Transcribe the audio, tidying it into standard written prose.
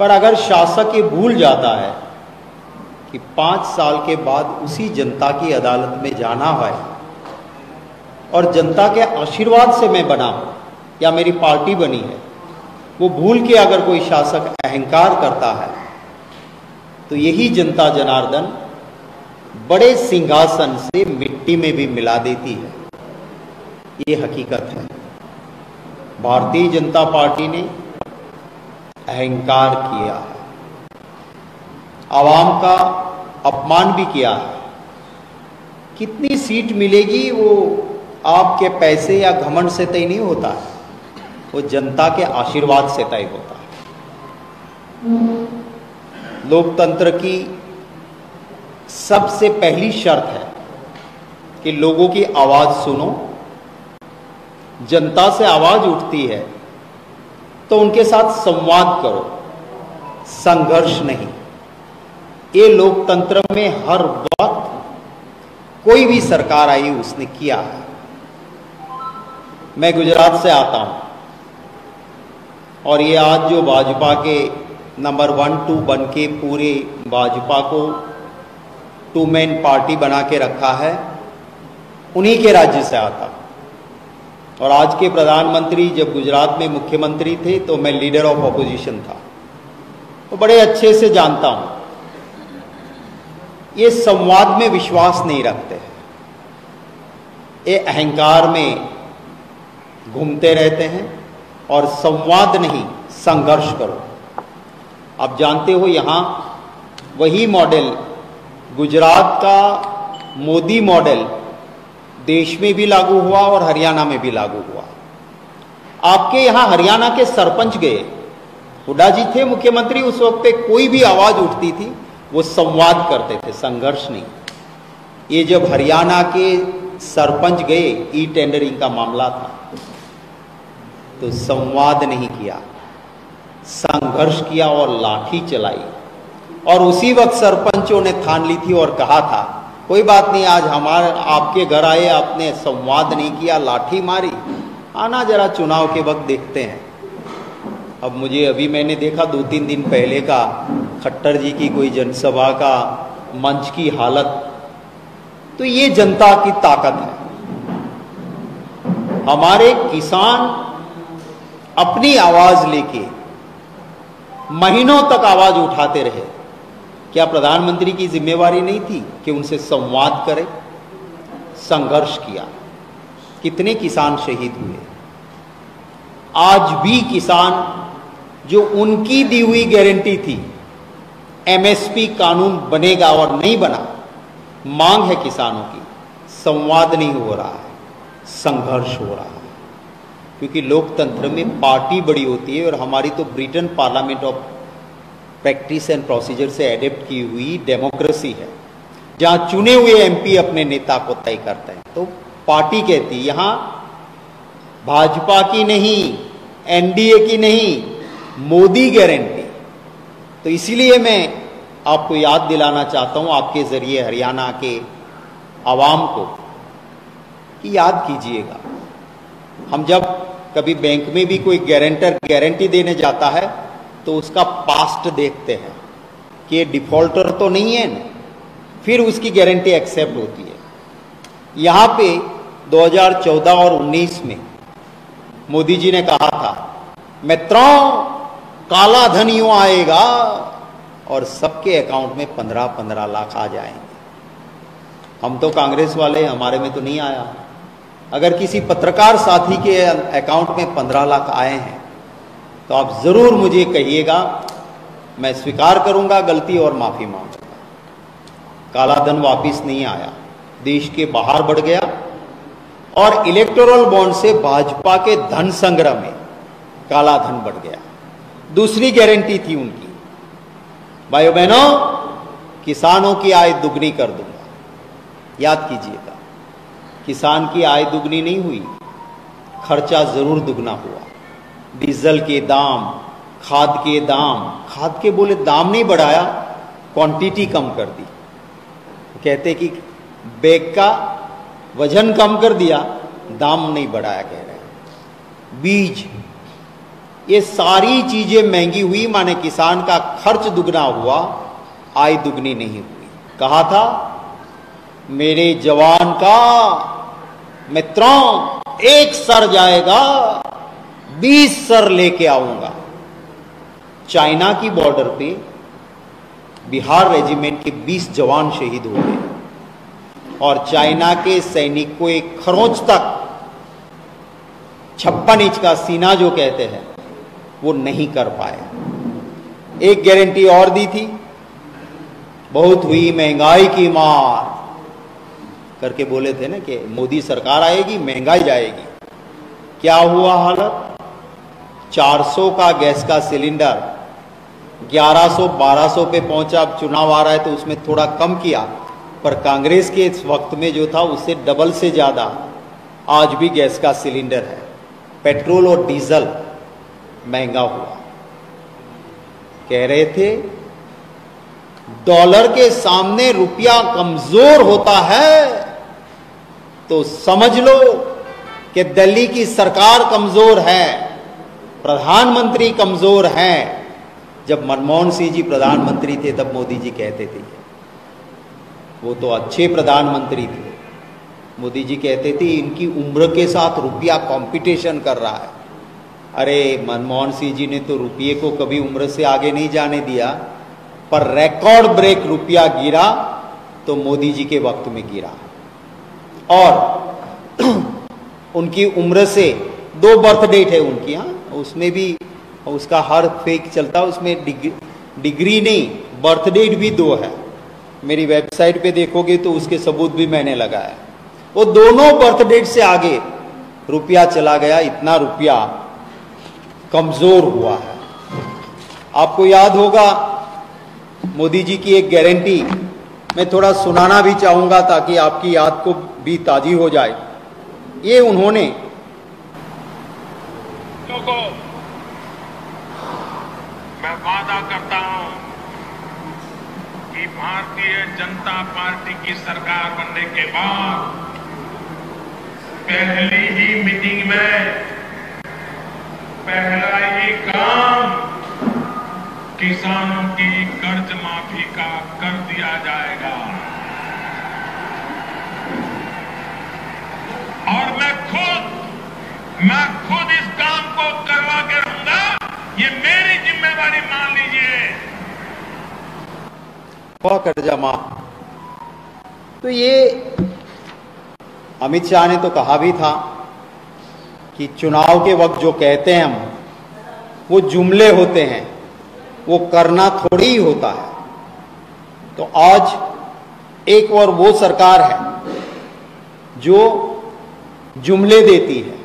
पर अगर शासक ये भूल जाता है कि 5 साल के बाद उसी जनता की अदालत में जाना है और जनता के आशीर्वाद से मैं बना हूं या मेरी पार्टी बनी है, वो भूल के अगर कोई शासक अहंकार करता है तो यही जनता जनार्दन बड़े सिंहासन से मिट्टी में भी मिला देती है। ये हकीकत है। भारतीय जनता पार्टी ने अहंकार किया है, आवाम का अपमान भी किया है। कितनी सीट मिलेगी वो आपके पैसे या घमंड से तय नहीं होता है, वो जनता के आशीर्वाद से तय होता है। लोकतंत्र की सबसे पहली शर्त है कि लोगों की आवाज सुनो। जनता से आवाज उठती है तो उनके साथ संवाद करो, संघर्ष नहीं। ये लोकतंत्र में हर वक्त कोई भी सरकार आई उसने किया है। मैं गुजरात से आता हूं और ये आज जो भाजपा के नंबर 1, 2 बन के पूरे भाजपा को 2 मैन पार्टी बना के रखा है, उन्हीं के राज्य से आता हूं। और आज के प्रधानमंत्री जब गुजरात में मुख्यमंत्री थे तो मैं लीडर ऑफ ऑपोजिशन था, तो बड़े अच्छे से जानता हूं। ये संवाद में विश्वास नहीं रखते हैं, ये अहंकार में घूमते रहते हैं और संवाद नहीं, संघर्ष करो। आप जानते हो यहां वही मॉडल, गुजरात का मोदी मॉडल देश में भी लागू हुआ और हरियाणा में भी लागू हुआ। आपके यहां हरियाणा के सरपंच गए, हुड्डा जी थे मुख्यमंत्री उस वक्त पे, कोई भी आवाज उठती थी वो संवाद करते थे, संघर्ष नहीं। ये जब हरियाणा के सरपंच गए, ई टेंडरिंग का मामला था, तो संवाद नहीं किया, संघर्ष किया और लाठी चलाई। और उसी वक्त सरपंचों ने ठान ली थी और कहा था कोई बात नहीं, आज हमारे आपके घर आए, आपने संवाद नहीं किया, लाठी मारी, आना जरा चुनाव के वक्त देखते हैं। अब मुझे अभी मैंने देखा 2-3 दिन पहले का खट्टर जी की कोई जनसभा का मंच की हालत, तो ये जनता की ताकत है। हमारे किसान अपनी आवाज लेके महीनों तक आवाज उठाते रहे। क्या प्रधानमंत्री की जिम्मेवारी नहीं थी कि उनसे संवाद करे? संघर्ष किया। कितने किसान शहीद हुए। आज भी किसान, जो उनकी दी हुई गारंटी थी, एमएसपी कानून बनेगा और नहीं बना, मांग है किसानों की, संवाद नहीं हो रहा है, संघर्ष हो रहा है। क्योंकि लोकतंत्र में पार्टी बड़ी होती है और हमारी तो Britain parliament of practice and procedure से एडेप्ट की हुई डेमोक्रेसी है, जहां चुने हुए एमपी अपने नेता को तय करते हैं। तो पार्टी कहती है, यहां भाजपा की नहीं, एनडीए की नहीं, मोदी गारंटी। तो इसीलिए मैं आपको याद दिलाना चाहता हूं आपके जरिए हरियाणा के आवाम को कि याद कीजिएगा, हम जब कभी बैंक में भी कोई गारंटर गारंटी देने जाता है तो उसका पास्ट देखते हैं कि ये डिफॉल्टर तो नहीं है ना, फिर उसकी गारंटी एक्सेप्ट होती है। यहां पे 2014 और 19 में मोदी जी ने कहा था, मित्रों काला धन यूं आएगा और सबके अकाउंट में 15-15 लाख आ जाएंगे। हम तो कांग्रेस वाले, हमारे में तो नहीं आया। अगर किसी पत्रकार साथी के अकाउंट में 15 लाख आए हैं तो आप जरूर मुझे कहिएगा, मैं स्वीकार करूंगा गलती और माफी मांगूंगा। काला धन वापिस नहीं आया, देश के बाहर बढ़ गया और इलेक्टोरल बॉन्ड से भाजपा के धन संग्रह में काला धन बढ़ गया। दूसरी गारंटी थी उनकी, भाइयों बहनों किसानों की आय दुगनी कर दूंगा। याद कीजिएगा, किसान की आय दुगनी नहीं हुई, खर्चा जरूर दुगना हुआ। डीजल के दाम, खाद के दाम, खाद के बोले दाम नहीं बढ़ाया, क्वांटिटी कम कर दी। कहते कि बैग का वजन कम कर दिया, दाम नहीं बढ़ाया कह रहे हैं। बीज ये सारी चीजें महंगी हुई, माने किसान का खर्च दुगना हुआ, आय दुगनी नहीं हुई। कहा था मेरे जवान का मित्रों एक सर जाएगा 20 सर लेके आऊंगा। चाइना की बॉर्डर पे बिहार रेजिमेंट के 20 जवान शहीद हो गए और चाइना के सैनिक को एक खरोंच तक 56 इंच का सीना जो कहते हैं वो नहीं कर पाए। एक गारंटी और दी थी, बहुत हुई महंगाई की मार करके बोले थे ना कि मोदी सरकार आएगी महंगाई जाएगी। क्या हुआ हालत? 400 का गैस का सिलेंडर 1100 1200 पे पहुंचा। अब चुनाव आ रहा है तो उसमें थोड़ा कम किया, पर कांग्रेस के इस वक्त में जो था उससे डबल से ज्यादा आज भी गैस का सिलेंडर है। पेट्रोल और डीजल महंगा हुआ। कह रहे थे डॉलर के सामने रुपया कमजोर होता है तो समझ लो कि दिल्ली की सरकार कमजोर है, प्रधानमंत्री कमजोर हैं। जब मनमोहन सिंह जी प्रधानमंत्री थे तब मोदी जी कहते थे वो तो अच्छे प्रधानमंत्री थे। मोदी जी कहते थे इनकी उम्र के साथ रुपया कंपटीशन कर रहा है। अरे मनमोहन सिंह जी ने तो रुपये को कभी उम्र से आगे नहीं जाने दिया, पर रिकॉर्ड ब्रेक रुपया गिरा तो मोदी जी के वक्त में गिरा। और उनकी उम्र से 2 बर्थ डेट है उनकी, हाँ उसमें भी उसका हर फेक चलता है, उसमें डिग्री नहीं बर्थ डेट भी 2 है। मेरी वेबसाइट पे देखोगे तो उसके सबूत भी मैंने लगाया। वो दोनों बर्थ डेट से आगे रुपया चला गया, इतना रुपया कमजोर हुआ है। आपको याद होगा मोदी जी की एक गारंटी मैं थोड़ा सुनाना भी चाहूंगा ताकि आपकी याद को भी ताजी हो जाए। ये उन्होंने लोगों मैं वादा करता हूं कि भारतीय जनता पार्टी की सरकार बनने के बाद पहली ही मीटिंग में पहला ही काम किसानों की कर्ज माफी का कर दिया जाएगा। और मैं खुद इस काम को करवा के रहूंगा, ये मेरी जिम्मेवारी मान लीजिए। कर्जा माफ। तो ये अमित शाह ने तो कहा भी था कि चुनाव के वक्त जो कहते हैं हम वो जुमले होते हैं, वो करना थोड़ी ही होता है। तो आज एक और वो सरकार है जो जुमले देती है,